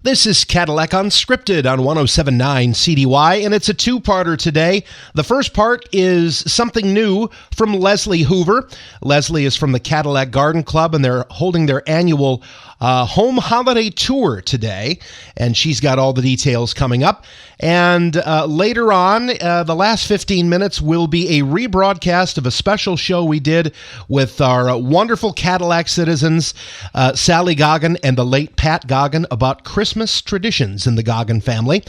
This is Cadillac Unscripted on 107.9 CDY, and it's a two-parter today. The first part is something new from Leslie Hoover. Leslie is from the Cadillac Garden Club, and they're holding their annual home holiday tour today, and she's got all the details coming up. And later on, the last 15 minutes will be a rebroadcast of a special show we did with our wonderful Cadillac citizens, Sally Goggin and the late Pat Goggin, about Christmas traditions in the Goggin family.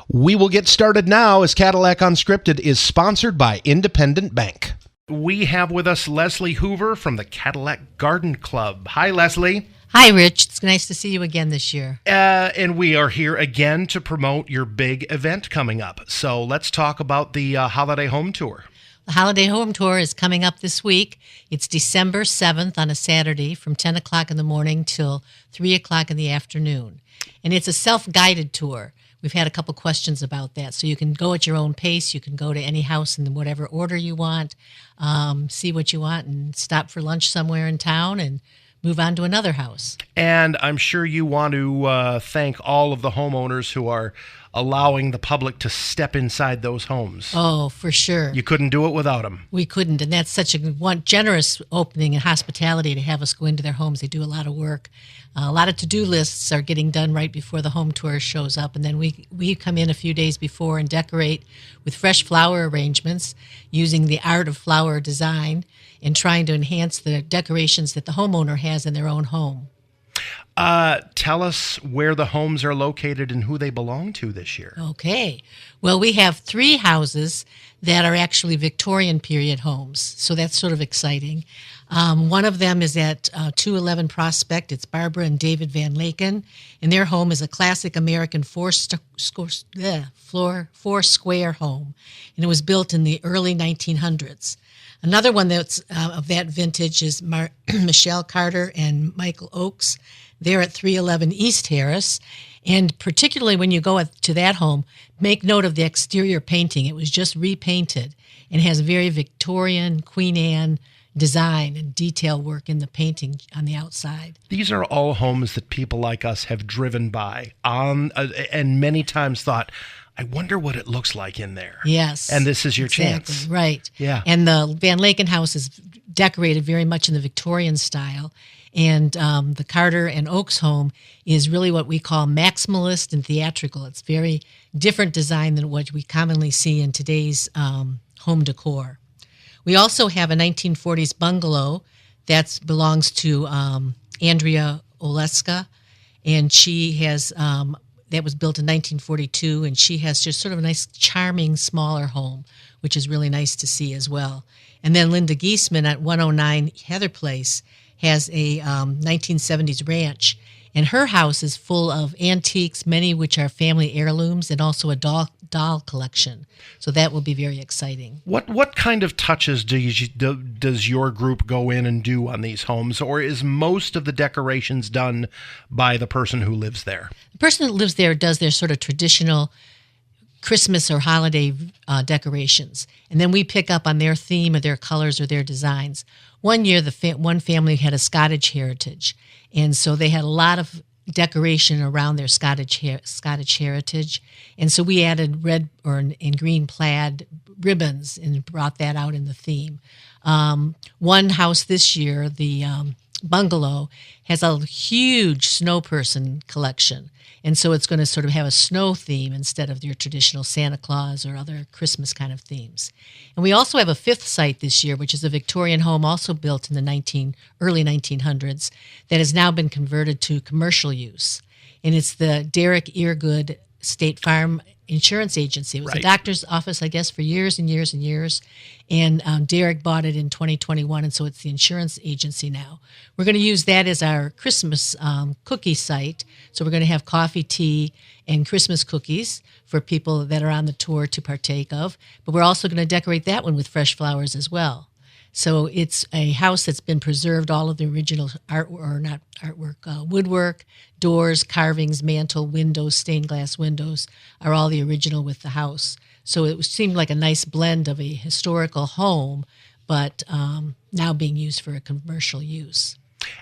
We will get started now as Cadillac Unscripted is sponsored by Independent Bank. We have with us Leslie Hoover from the Cadillac Garden Club. Hi, Leslie. Hi, Rich. It's nice to see you again this year. And we are here again to promote your big event coming up. So let's talk about the Holiday Home Tour. The Holiday Home Tour is coming up this week. It's December 7th on a Saturday from 10 o'clock in the morning till 3 o'clock in the afternoon. And it's a self-guided tour. We've had a couple questions about that. So you can go at your own pace. You can go to any house in whatever order you want, see what you want, and stop for lunch somewhere in town and move on to another house. And I'm sure you want to thank all of the homeowners who are allowing the public to step inside those homes. Oh, for sure. You couldn't do it without them. We couldn't, and that's such a generous opening and hospitality to have us go into their homes. They do a lot of work. A lot of to-do lists are getting done right before the home tour shows up, and then we come in a few days before and decorate with fresh flower arrangements using the art of flower design and trying to enhance the decorations that the homeowner has in their own home. Tell us where the homes are located and who they belong to this year. Okay. Well, we have 3 houses that are actually Victorian period homes, so that's sort of exciting. One of them is at 211 Prospect. It's Barbara and David Van Laken, and their home is a classic American four-square home, and it was built in the early 1900s. Another one that's of that vintage is Michelle Carter and Michael Oakes. They're at 311 East Harris. And particularly when you go to that home, make note of the exterior painting. It was just repainted and has very Victorian, Queen Anne design and detail work in the painting on the outside. These are all homes that people like us have driven by and many times thought, I wonder what it looks like in there. Yes. And this is your exactly, chance. Right. Yeah. And the Van Laken house is decorated very much in the Victorian style. And the Carter and Oakes home is really what we call maximalist and theatrical. It's very different design than what we commonly see in today's home decor. We also have a 1940s bungalow that belongs to Andrea Oleska, and she has that was built in 1942, and she has just sort of a nice, charming, smaller home, which is really nice to see as well. And then Linda Giesman at 109 Heather Place has a 1970s ranch, and her house is full of antiques, many which are family heirlooms, and also a doll collection. So that will be very exciting. What kind of touches does your group go in and do on these homes, or is most of the decorations done by the person who lives there? The person that lives there does their sort of traditional Christmas or holiday decorations, and then we pick up on their theme or their colors or their designs. One year, one family had a Scottish heritage, and so they had a lot of decoration around their Scottish heritage, and so we added red and green plaid ribbons and brought that out in the theme. One house this year, the bungalow, has a huge snow person collection, and so it's going to sort of have a snow theme instead of your traditional Santa Claus or other Christmas kind of themes. And we also have a 5th site this year, which is a Victorian home also built in the early 1900s that has now been converted to commercial use. And it's the Derek Eargood State Farm Insurance Agency. It was a doctor's office, I guess, for years and years and years. And Derek bought it in 2021, and so it's the insurance agency now. We're going to use that as our Christmas cookie site. So we're going to have coffee, tea, and Christmas cookies for people that are on the tour to partake of. But we're also going to decorate that one with fresh flowers as well. So it's a house that's been preserved, all of the original woodwork, doors, carvings, mantle, windows, stained glass windows are all the original with the house. So it seemed like a nice blend of a historical home, but now being used for a commercial use.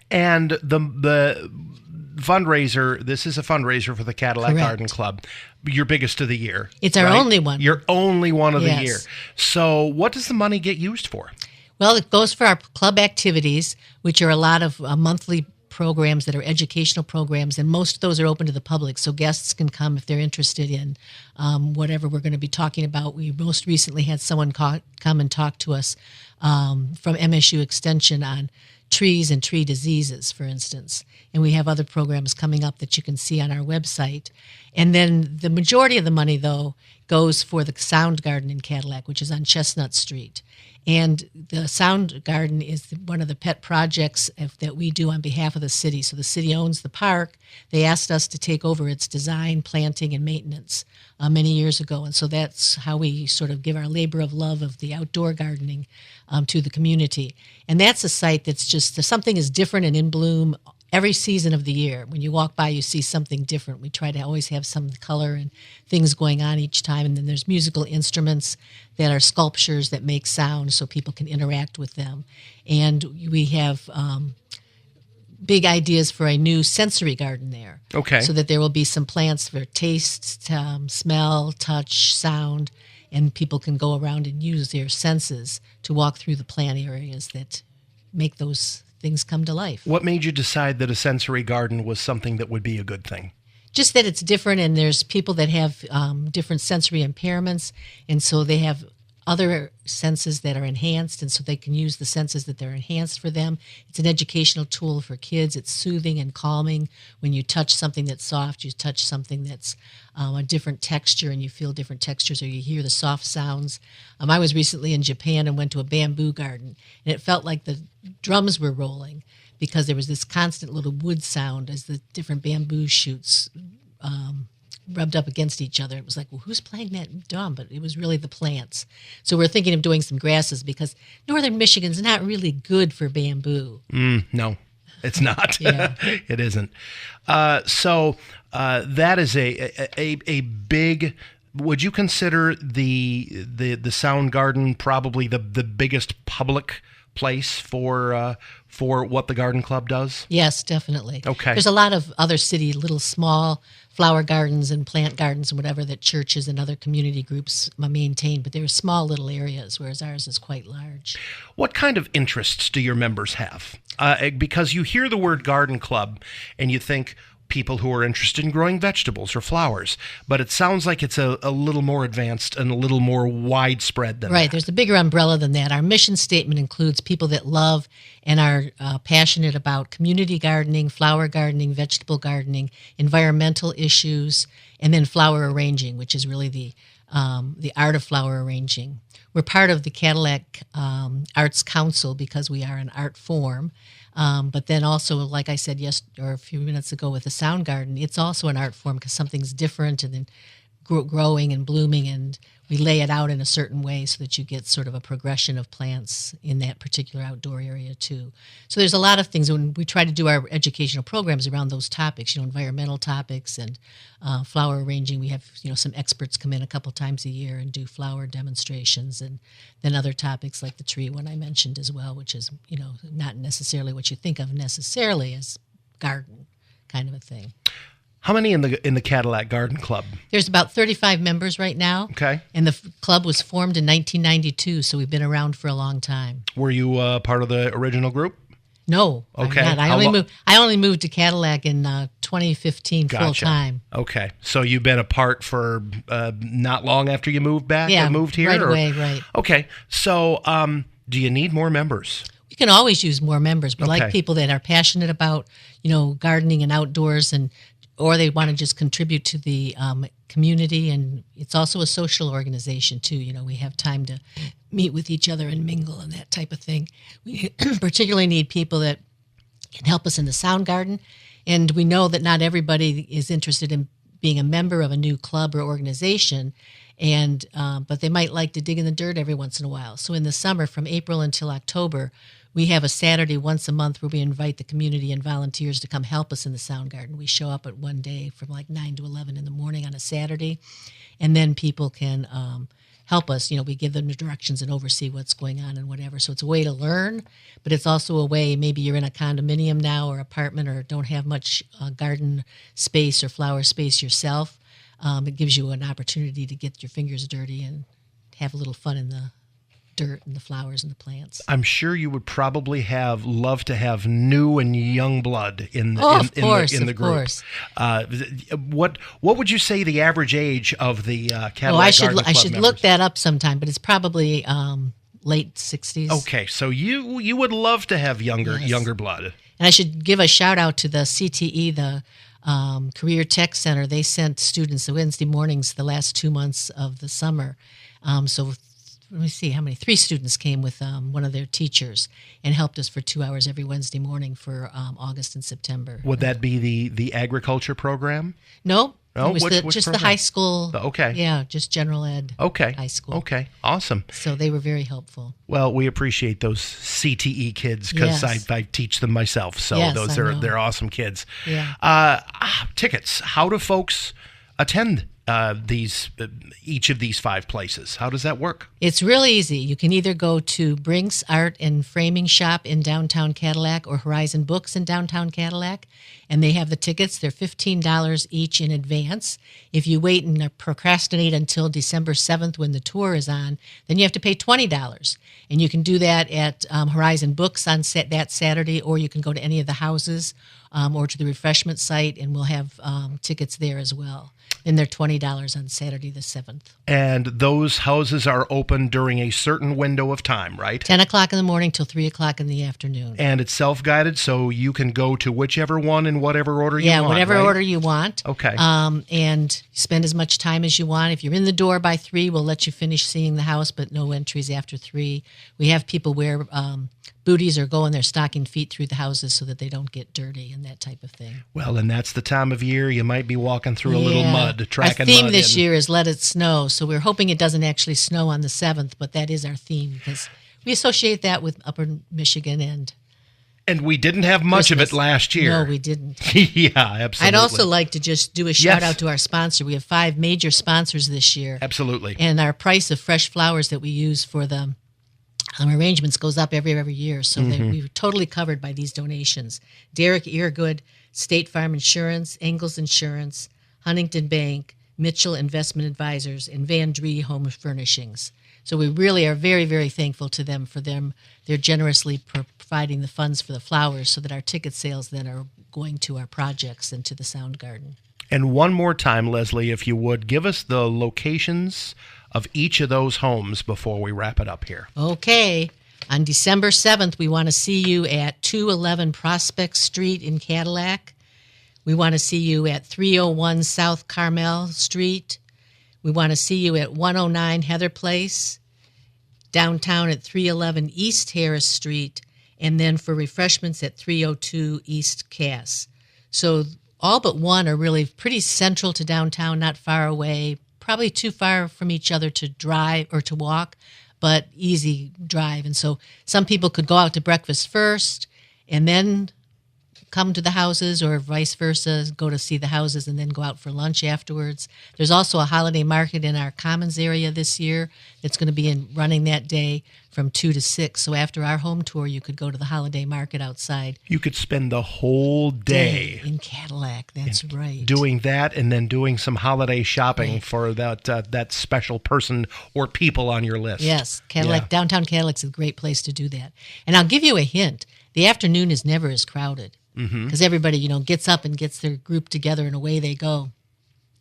And the fundraiser. This is a fundraiser for the Cadillac Correct. Garden Club. Your biggest of the year. It's our only one. Your only one of the Yes. year. So what does the money get used for? Well, it goes for our club activities, which are a lot of monthly programs that are educational programs, and most of those are open to the public, so guests can come if they're interested in whatever we're going to be talking about. We most recently had someone come and talk to us from MSU Extension on trees and tree diseases, for instance. And we have other programs coming up that you can see on our website. And then the majority of the money, though, goes for the Sound Garden in Cadillac, which is on Chestnut Street. And the Sound Garden is one of the pet projects that we do on behalf of the city. So the city owns the park. They asked us to take over its design, planting, and maintenance many years ago. And so that's how we sort of give our labor of love of the outdoor gardening to the community. And that's a site that's just, something is different and in bloom every season of the year. When you walk by, you see something different. We try to always have some color and things going on each time. And then there's musical instruments that are sculptures that make sound so people can interact with them. And we have big ideas for a new sensory garden there. Okay. So that there will be some plants for taste, smell, touch, sound, and people can go around and use their senses to walk through the plant areas that make those things come to life. What made you decide that a sensory garden was something that would be a good thing? Just that it's different, and there's people that have different sensory impairments, and so they have other senses that are enhanced, and so they can use the senses that they're enhanced for them. It's an educational tool for kids. It's soothing and calming. When you touch something that's soft, you touch something that's a different texture, and you feel different textures, or you hear the soft sounds. I was recently in Japan and went to a bamboo garden, and it felt like the drums were rolling because there was this constant little wood sound as the different bamboo shoots rubbed up against each other. It was like, well, who's playing that drum? But it was really the plants. So we're thinking of doing some grasses because northern Michigan's not really good for bamboo. No, it's not. Yeah. It isn't. So that is a big. Would you consider the Sound Garden probably the biggest public place for what the garden club does? Yes, definitely. Okay. There's a lot of other city, little small flower gardens and plant gardens and whatever that churches and other community groups maintain, but they're small little areas, whereas ours is quite large. What kind of interests do your members have? Because you hear the word garden club and you think people who are interested in growing vegetables or flowers, but it sounds like it's a little more advanced and a little more widespread than Right. that. There's a bigger umbrella than that. Our mission statement includes people that love and are passionate about community gardening, flower gardening, vegetable gardening, environmental issues, and then flower arranging, which is really the art of flower arranging. We're part of the Cadillac Arts Council because we are an art form. But then also, like I said a few minutes ago with the Sound Garden, it's also an art form because something's different and then growing and blooming, and we lay it out in a certain way so that you get sort of a progression of plants in that particular outdoor area too. So there's a lot of things when we try to do our educational programs around those topics, environmental topics and flower arranging. We have, some experts come in a couple times a year and do flower demonstrations, and then other topics like the tree one I mentioned as well, which is, not necessarily what you think of necessarily as garden kind of a thing. How many in the Cadillac Garden Club? There's about 35 members right now. Okay. And the club was formed in 1992, so we've been around for a long time. Were you part of the original group? No, Okay. I'm not. I only moved to Cadillac in 2015 Gotcha. full time. Okay. So you've been a part for not long after you moved back Yeah, and moved here? right away, right. Okay. So do you need more members? We can always use more members. We Okay. like people that are passionate about, gardening and outdoors, or they want to just contribute to the community. And it's also a social organization too. We have time to meet with each other and mingle and that type of thing. We particularly need people that can help us in the Sound Garden. And we know that not everybody is interested in being a member of a new club or organization. and but they might like to dig in the dirt every once in a while. So in the summer, from April until October, we have a Saturday once a month where we invite the community and volunteers to come help us in the sound garden. We show up at one day from like 9 to 11 in the morning on a Saturday, and then people can help us. We give them the directions and oversee what's going on and whatever. So it's a way to learn, but it's also a way, maybe you're in a condominium now or apartment or don't have much garden space or flower space yourself. It gives you an opportunity to get your fingers dirty and have a little fun in the dirt and the flowers and the plants. I'm sure you would probably love to have new and young blood in the group. Course. What would you say the average age of the Cadillac Garden Club I should members? look that up sometime, but it's probably late 60s. Okay, so you would love to have younger blood. And I should give a shout out to the CTE, the Career Tech Center. They sent students Wednesday mornings the last 2 months of the summer. So let me see how many. 3 students came with one of their teachers and helped us for 2 hours every Wednesday morning for August and September. Would that be the agriculture program? No. Oh, it was just the high school. Okay. Yeah, just general ed. Okay. High school. Okay. Awesome. So they were very helpful. Well, we appreciate those CTE kids because I teach them myself. So yes, they're awesome kids. Yeah. Tickets. How do folks attend each of these 5 places? How does that work? It's really easy. You can either go to Brink's Art and Framing Shop in downtown Cadillac or Horizon Books in downtown Cadillac, and they have the tickets. They're $15 each in advance. If you wait and procrastinate until December 7th when the tour is on, then you have to pay $20. And you can do that at Horizon Books on that Saturday, or you can go to any of the houses or to the refreshment site, and we'll have tickets there as well. And they're $20 on Saturday the 7th. And those houses are open during a certain window of time, right? 10 o'clock in the morning till 3 o'clock in the afternoon. And it's self-guided, so you can go to whichever one in whatever order you want, whatever right? order you want. Okay. And spend as much time as you want. If you're in the door by 3, we'll let you finish seeing the house, but no entries after 3. We have people wear booties or go in their stocking feet through the houses so that they don't get dirty and that type of thing. Well, and that's the time of year you might be walking through a little mud, tracking mud. Our theme mud this year is Let It Snow, so we're hoping it doesn't actually snow on the 7th, but that is our theme because we associate that with Upper Michigan and we didn't have much Christmas. Of it last year. No, we didn't. Yeah, absolutely. I'd also like to just do a shout out to our sponsor. We have 5 major sponsors this year. Absolutely. And our price of fresh flowers that we use for the arrangements goes up every year. So we're totally covered by these donations. Derek Eargood, State Farm Insurance, Engels Insurance, Huntington Bank, Mitchell Investment Advisors, and Van Dree Home Furnishings. So we really are very, very thankful to them for they're generously providing the funds for the flowers so that our ticket sales then are going to our projects and to the Sound Garden. And one more time, Leslie, if you would, give us the locations of each of those homes before we wrap it up here. Okay. On December 7th, we want to see you at 211 Prospect Street in Cadillac. We want to see you at 301 South Carmel Street. We want to see you at 109 Heather Place, downtown at 311 East Harris Street, and then for refreshments at 302 East Cass. So all but one are really pretty central to downtown, not far away, probably too far from each other to drive or to walk, but easy drive. And so some people could go out to breakfast first and then come to the houses, or vice versa, go to see the houses and then go out for lunch afterwards. There's also a holiday market in our Commons area this year that's going to be running that day from 2 to 6. So after our home tour, you could go to the holiday market outside. You could spend the whole day in Cadillac. That's right. Doing that and then doing some holiday shopping for that special person or people on your list. Yes, Cadillac, downtown Cadillac's a great place to do that. And I'll give you a hint. The afternoon is never as crowded because everybody, gets up and gets their group together and away they go.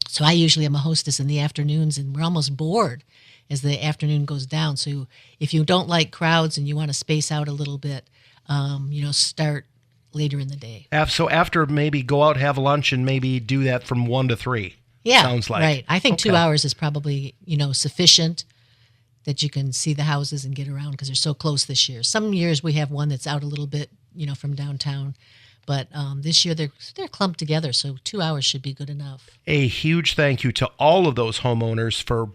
So I usually am a hostess in the afternoons, and we're almost bored as the afternoon goes down. So if you don't like crowds and you want to space out a little bit, start later in the day. So after maybe go out, have lunch, and maybe do that from 1 to 3. Yeah, sounds like. Right. I think 2 hours is probably, sufficient that you can see the houses and get around because they're so close this year. Some years we have one that's out a little bit, from downtown. But this year they're clumped together, so 2 hours should be good enough. A huge thank you to all of those homeowners for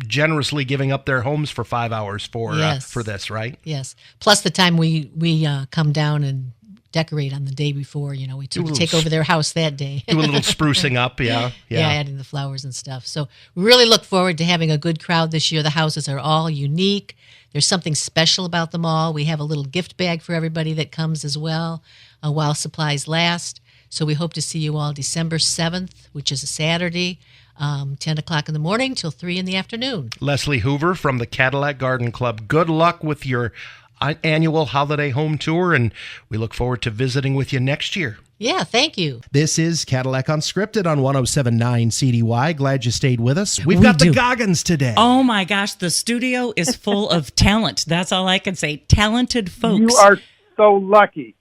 generously giving up their homes for 5 hours for this, right? Yes. Plus the time we come down and decorate on the day before. We take over their house that day. Do a little sprucing up, yeah, adding the flowers and stuff. So we really look forward to having a good crowd this year. The houses are all unique. There's something special about them all. We have a little gift bag for everybody that comes as well while supplies last. So we hope to see you all December 7th, which is a Saturday, 10 o'clock in the morning till 3 in the afternoon. Leslie Hoover from the Cadillac Garden Club. Good luck with your annual holiday home tour, and we look forward to visiting with you next year. Yeah, thank you. This is Cadillac Unscripted on 107.9 CDY. Glad you stayed with us. We've got the Goggins today. Oh my gosh, the studio is full of talent. That's all I can say. Talented folks. You are so lucky.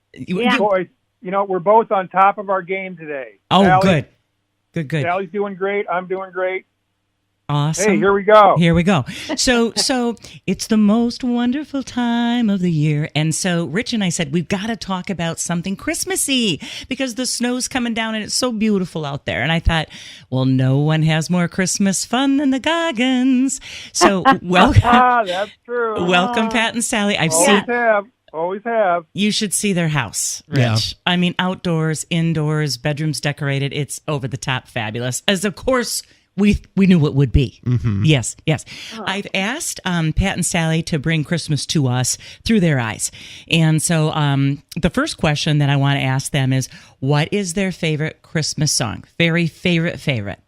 Boys, we're both on top of our game today. Oh, Sally, good. Sally's doing great. I'm doing great. Awesome. Hey, here we go. So it's the most wonderful time of the year. And so Rich and I said, we've got to talk about something Christmassy because the snow's coming down and it's so beautiful out there. And I thought, well, no one has more Christmas fun than the Goggins. So welcome. That's true. Welcome, Pat and Sally. Always have. You should see their house, Rich. Yeah. I mean, outdoors, indoors, bedrooms decorated. It's over the top fabulous. As of course, we knew it would be. Mm-hmm. Yes. Oh. I've asked Pat and Sally to bring Christmas to us through their eyes. And so the first question that I want to ask them is, what is their favorite Christmas song? Very favorite.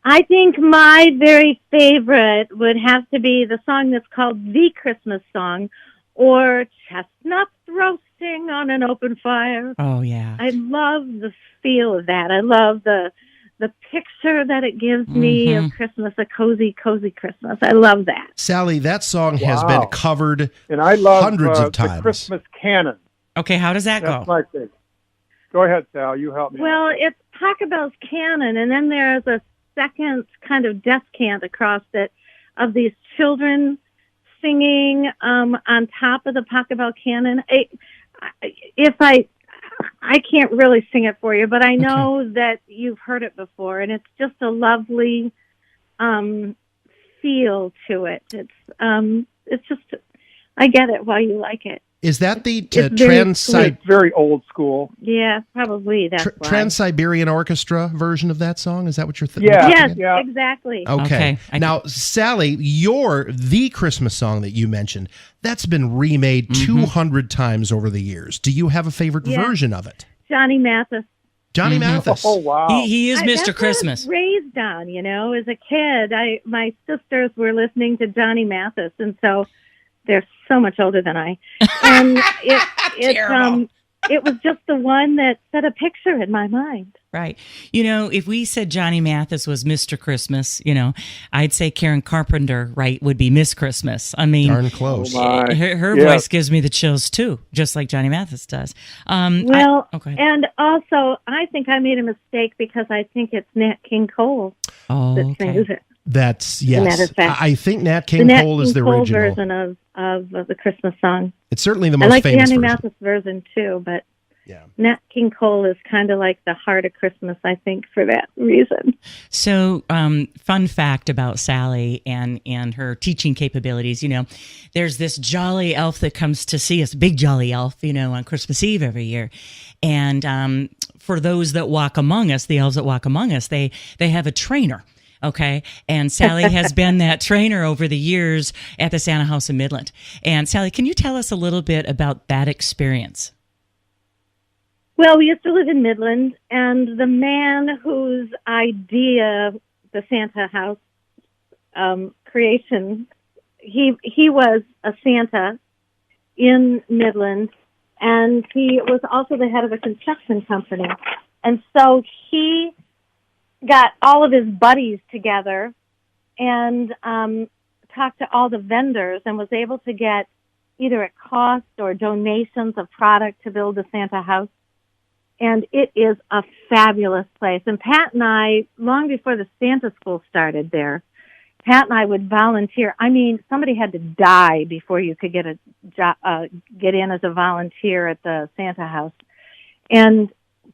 I think my very favorite would have to be the song that's called The Christmas Song, or Chestnuts Roasting on an Open Fire. Oh, yeah. I love the feel of that. I love the picture that it gives me of Christmas, a cozy Christmas. I love that. Sally, that song has been covered and I love, hundreds of times. The Christmas Canon. Okay, how does that That's go? my favorite. Go ahead, Sal. You help me. Well, it's Pachelbel's Canon, and then there's a second kind of descant across it of these children singing on top of the Pachelbel Canon. I can't really sing it for you, but I know that you've heard it before, and it's just a lovely feel to it. It's just, I get it why you like it. Is that the It's very old school. Yeah, probably that's why. Trans-Siberian Orchestra version of that song? Is that what you're thinking? Yes, exactly. Okay. Now, Sally, the Christmas song that you mentioned, that's been remade 200 times over the years. Do you have a favorite version of it? Johnny Mathis. Johnny Mathis. Oh, wow. He is Mr. That's Christmas. What I was raised on, as a kid. My sisters were listening to Johnny Mathis, and so they're so much older than I. And it was just the one that set a picture in my mind. Right. If we said Johnny Mathis was Mr. Christmas, I'd say Karen Carpenter, right, would be Miss Christmas. I mean, darn close. Her voice gives me the chills too, just like Johnny Mathis does. And also, I think I made a mistake because I think it's Nat King Cole that sings it. That's, yes. I think Nat King Cole is the original version of the Christmas song. It's certainly the most famous I like Johnny version. Mathis' version too, but Nat King Cole is kind of like the heart of Christmas, I think, for that reason. So, fun fact about Sally and her teaching capabilities, there's this jolly elf that comes to see us, big jolly elf, on Christmas Eve every year. And for those that walk among us, the elves that walk among us, they have a trainer. Okay. And Sally has been that trainer over the years at the Santa House in Midland. And Sally, can you tell us a little bit about that experience? Well, we used to live in Midland, and the man whose idea the Santa House creation, he was a Santa in Midland, and he was also the head of a construction company. And so he got all of his buddies together and talked to all the vendors and was able to get either at cost or donations of product to build the Santa House. And it is a fabulous place. And Pat and I, long before the Santa School started there, Pat and I would volunteer. I mean, somebody had to die before you could get get in as a volunteer at the Santa House. And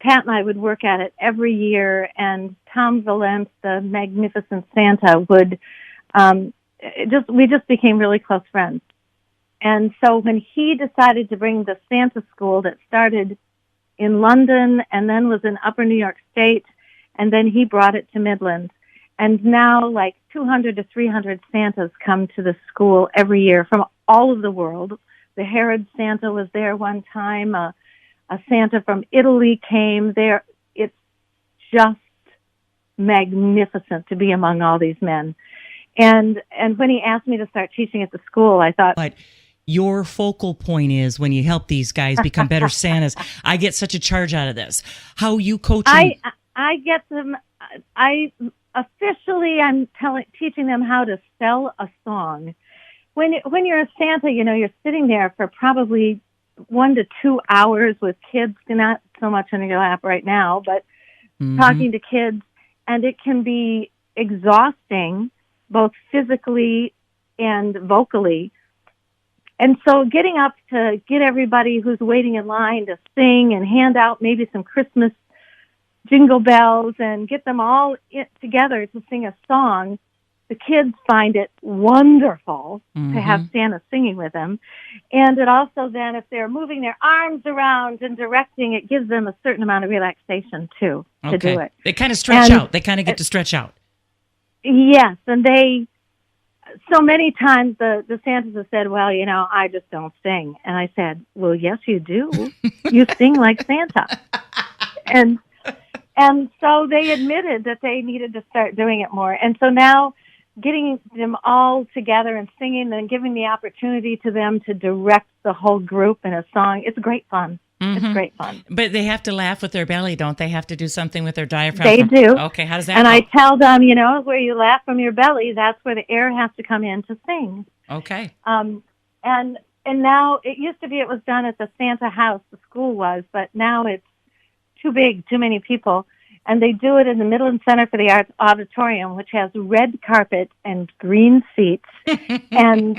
Pat and I would work at it every year, and Tom Valente, the magnificent Santa, would we just became really close friends. And so when he decided to bring the Santa school that started in London and then was in Upper New York State, and then he brought it to Midland. And now like 200 to 300 Santas come to the school every year from all over the world. The Herod Santa was there one time. A Santa from Italy came there. It's just magnificent to be among all these men. And when he asked me to start teaching at the school, I thought... But your focal point is when you help these guys become better Santas. I get such a charge out of this. How you coach them? I get them... I'm teaching them how to sell a song. When you're a Santa, you're sitting there for probably 1 to 2 hours with kids, not so much on your lap right now, but talking to kids, and it can be exhausting, both physically and vocally. And so getting up to get everybody who's waiting in line to sing and hand out maybe some Christmas jingle bells and get them all together to sing a song, the kids find it wonderful to have Santa singing with them. And it also then, if they're moving their arms around and directing, it gives them a certain amount of relaxation, too, to do it. They kind of stretch out. They kind of get to stretch out. Yes, and so many times the Santas have said, well, I just don't sing. And I said, well, yes, you do. You sing like Santa. And so they admitted that they needed to start doing it more. And so now getting them all together and singing and giving the opportunity to them to direct the whole group in a song, it's great fun. It's great fun. But they have to laugh with their belly, don't they? Have to do something with their diaphragm? They do. Okay, how does that And go? I tell them, where you laugh from your belly, that's where the air has to come in to sing. Okay. And now, it used to be it was done at the Santa house, the school was, but now it's too big, too many people. And they do it in the Midland Center for the Arts Auditorium, which has red carpet and green seats. And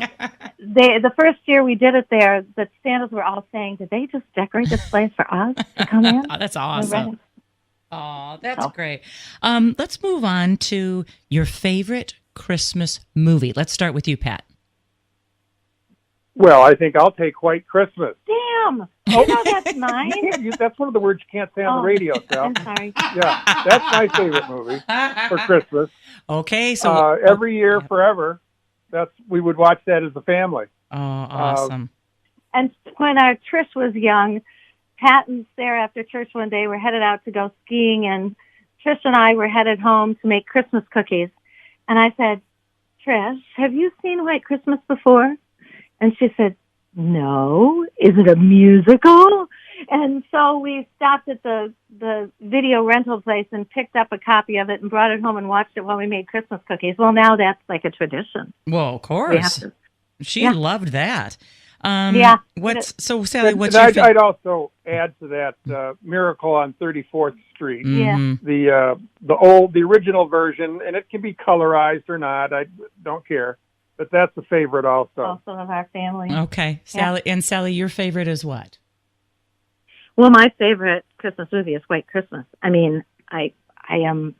the first year we did it there, the Santas were all saying, did they just decorate this place for us to come in? Oh, that's awesome. Oh, that's great. Let's move on to your favorite Christmas movie. Let's start with you, Pat. Well, I think I'll take White Christmas. Damn! That's mine. That's one of the words you can't say on the radio, Sal. I'm sorry. Yeah, that's my favorite movie for Christmas. Okay, so every year, forever, we would watch that as a family. Oh, awesome. And when our Trish was young, Pat and Sarah, after church one day, were headed out to go skiing, and Trish and I were headed home to make Christmas cookies. And I said, Trish, have you seen White Christmas before? And she said, no. Is it a musical? And so we stopped at the video rental place and picked up a copy of it and brought it home and watched it while we made Christmas cookies. Well, now that's like a tradition. Well, of course. She loved that. Yeah. So, Sally, what's your favorite? I'd also add to that Miracle on 34th Street. Yeah. The original version, and it can be colorized or not. I don't care. But that's a favorite also. Also of our family. Okay. Sally, and Sally, your favorite is what? Well, my favorite Christmas movie is White Christmas. I mean, I am...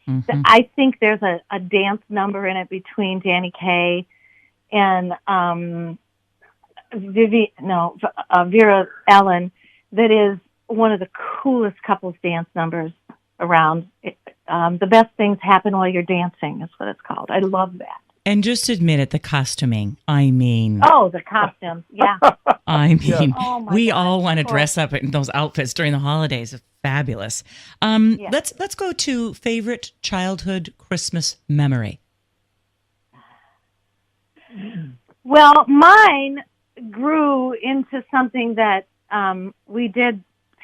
I think there's a dance number in it between Danny Kaye and Vera Ellen that is one of the coolest couples dance numbers around. The best things happen while you're dancing is what it's called. I love that. And just admit it, the costuming. I mean... Oh, the costumes, yeah. I mean, we God, all want to dress up in those outfits during the holidays. It's fabulous. Let's go to favorite childhood Christmas memory. Well, mine grew into something that Pat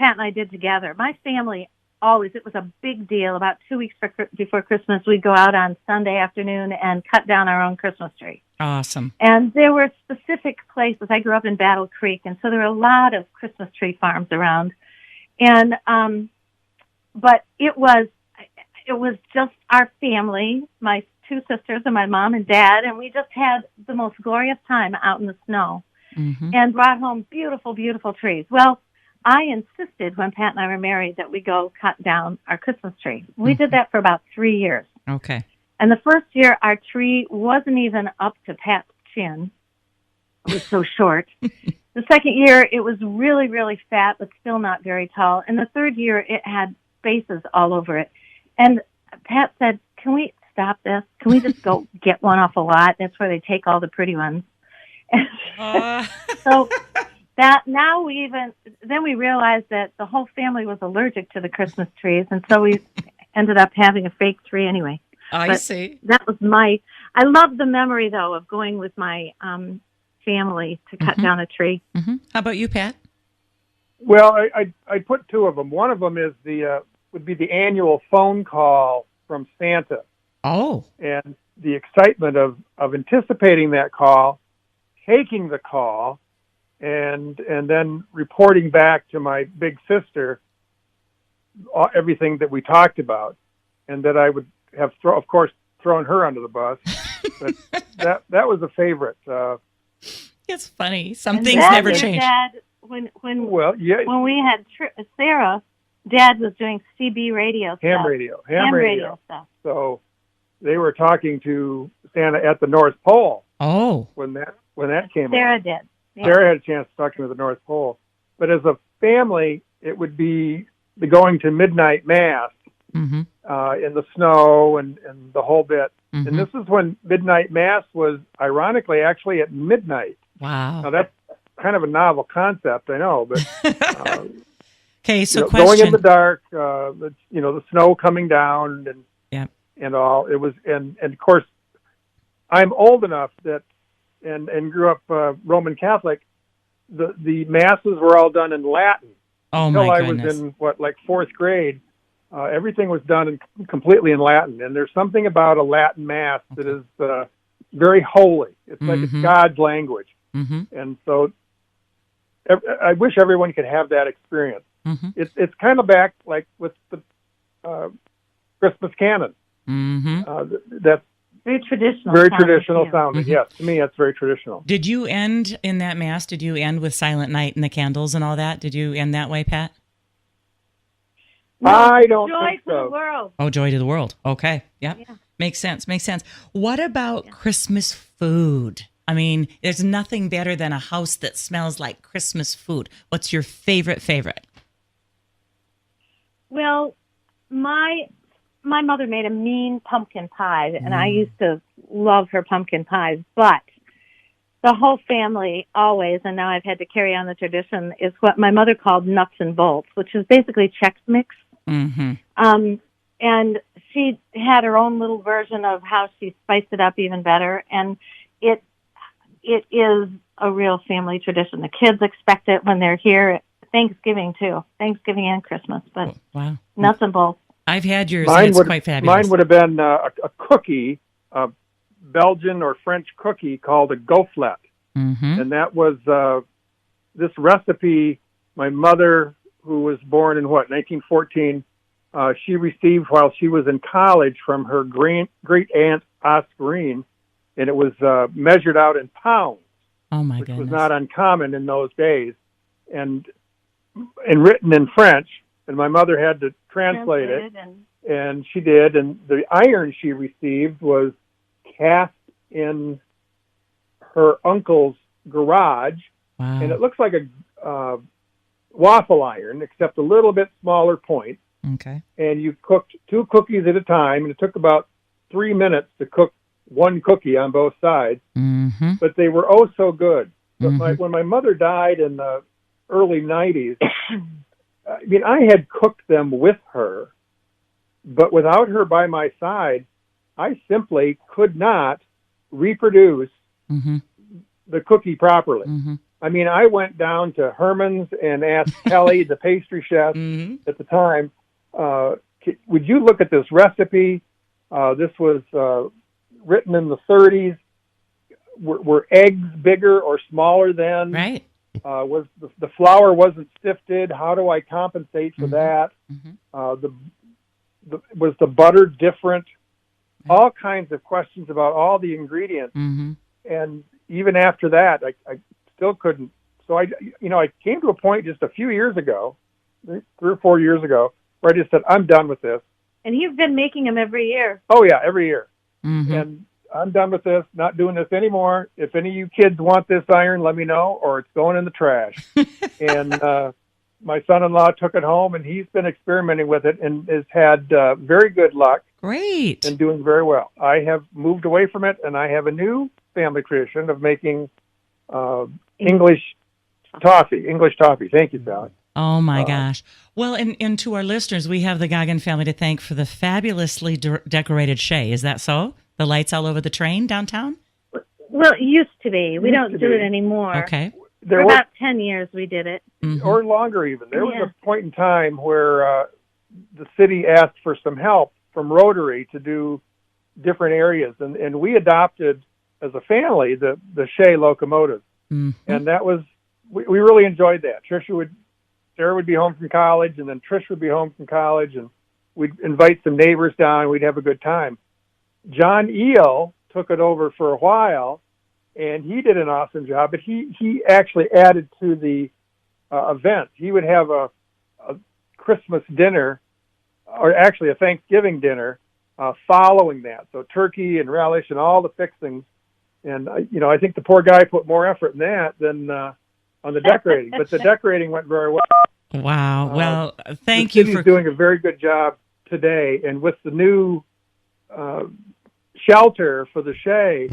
and I did together. My family always, it was a big deal. About 2 weeks before Christmas, we'd go out on Sunday afternoon and cut down our own Christmas tree. Awesome. And there were specific places. I grew up in Battle Creek, and so there were a lot of Christmas tree farms around. And but it was just our family, my two sisters and my mom and dad, and we just had the most glorious time out in the snow and brought home beautiful, beautiful trees. Well, I insisted when Pat and I were married that we go cut down our Christmas tree. We did that for about 3 years. Okay. And the first year, our tree wasn't even up to Pat's chin. It was so short. The second year, it was really, really fat, but still not very tall. And the third year, it had spaces all over it. And Pat said, can we stop this? Can we just go get one off a lot? That's where they take all the pretty ones. So that now then we realized that the whole family was allergic to the Christmas trees. And so we ended up having a fake tree anyway. I see. That was I love the memory, though, of going with my family to cut down a tree. Mm-hmm. How about you, Pat? Well, I put two of them. One of them is would be the annual phone call from Santa. Oh. And the excitement of anticipating that call, taking the call, and then reporting back to my big sister everything that we talked about, and that I would have, of course, thrown her under the bus. But that was a favorite. It's funny. Some things never change. Dad, when when we had Sarah, Dad was doing CB radio stuff. Ham radio stuff. So they were talking to Santa at the North Pole. Oh. When that came Sarah out. did. Yeah. Sarah had a chance to talk to him at the North Pole. But as a family, it would be the going to midnight mass in the snow and the whole bit. Mm-hmm. And this is when midnight mass was, ironically, actually at midnight. Wow. Now, that's kind of a novel concept, I know, but okay, so going in the dark, the snow coming down and all. It was, and of course, I'm old enough that, and grew up Roman Catholic. The masses were all done in Latin. Oh, until my goodness. goodness. I was in fourth grade. Everything was done completely in Latin, and there's something about a Latin mass that is very holy. It's like it's God's language, and so I wish everyone could have that experience. It's kind of back like with the Christmas canon. That's very traditional. Very traditional sounding. Yes, to me, that's very traditional. Did you end in that mass? Did you end with Silent Night and the candles and all that? Did you end that way, Pat? No, I don't Joy think to so. the world. Oh, Joy to the World. Okay. Yep. Yeah. Makes sense. What about Christmas food? I mean, there's nothing better than a house that smells like Christmas food. What's your favorite? Well, my mother made a mean pumpkin pie, and I used to love her pumpkin pies, but the whole family always, and now I've had to carry on the tradition, is what my mother called nuts and bolts, which is basically Chex Mix. And she had her own little version of how she spiced it up even better, and it is a real family tradition. The kids expect it when they're here. Thanksgiving, too. Thanksgiving and Christmas, but nuts and bolts. I've had yours, and it's quite fabulous. Mine would have been a cookie, a Belgian or French cookie called a gauflet. And that was this recipe my mother, who was born in 1914, she received while she was in college from her great aunt Oscarine, and it was measured out in pounds, which was not uncommon in those days, and written in French. And my mother had to translate it, and she did. And the iron she received was cast in her uncle's garage, and it looks like a waffle iron, except a little bit smaller point. Okay. And you cooked 2 cookies at a time, and it took about 3 minutes to cook 1 cookie on both sides. But they were oh so good. But when my mother died in the early 90s, I mean, I had cooked them with her, but without her by my side, I simply could not reproduce the cookie properly. I mean, I went down to Herman's and asked Kelly, the pastry chef at the time, would you look at this recipe? This was written in the 30s. Were eggs bigger or smaller then? Right. Was the flour wasn't sifted? How do I compensate for that? Was the butter different? All kinds of questions about all the ingredients. And even after that, I still couldn't So I came to a point just a few years ago, 3 or 4 years ago, where I just said, I'm done with this. And you've been making them every year. Oh yeah, every year. Mm-hmm. And I'm done with this, not doing this anymore. If any of you kids want this iron, let me know, or it's going in the trash. And my son-in-law took it home, and he's been experimenting with it and has had very good luck. Great. And doing very well. I have moved away from it, and I have a new family tradition of making English toffee. Thank you, Sally. Oh, my gosh. Well, and to our listeners, we have the Goggin family to thank for the fabulously decorated Shay. Is that so? The lights all over the train downtown? Well, it used to be. We don't do it anymore. Okay. For about 10 years we did it. Mm-hmm. Or longer even. There was a point in time where the city asked for some help from Rotary to do different areas. And we adopted, as a family, the Shay locomotive. Mm-hmm. And that was, we really enjoyed that. Sarah would be home from college, and then Trish would be home from college, and we'd invite some neighbors down. We'd have a good time. John Eel took it over for a while, and he did an awesome job, but he actually added to the event. He would have a Christmas dinner, or actually a Thanksgiving dinner, following that. So turkey and relish and all the fixings. And, I think the poor guy put more effort in that than on the decorating. But the decorating went very well. Wow. Well, thank you you for doing a very good job today. And with the new shelter for the Shay,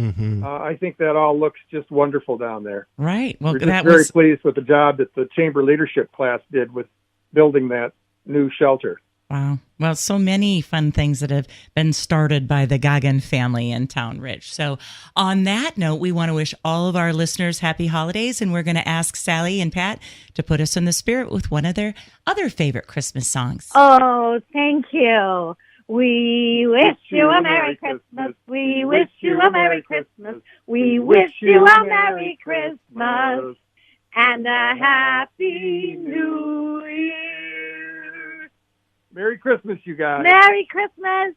I think that all looks just wonderful down there. Right. Well, we're just very pleased with the job that the chamber leadership class did with building that new shelter. Wow. Well, so many fun things that have been started by the Goggin family in Town Ridge. So on that note, we want to wish all of our listeners happy holidays, and we're going to ask Sally and Pat to put us in the spirit with one of their other favorite Christmas songs. Oh, thank you. We wish you a Merry Christmas. We wish you a Merry Christmas. We wish you a Merry Christmas and a Happy New Year. Merry Christmas, you guys. Merry Christmas.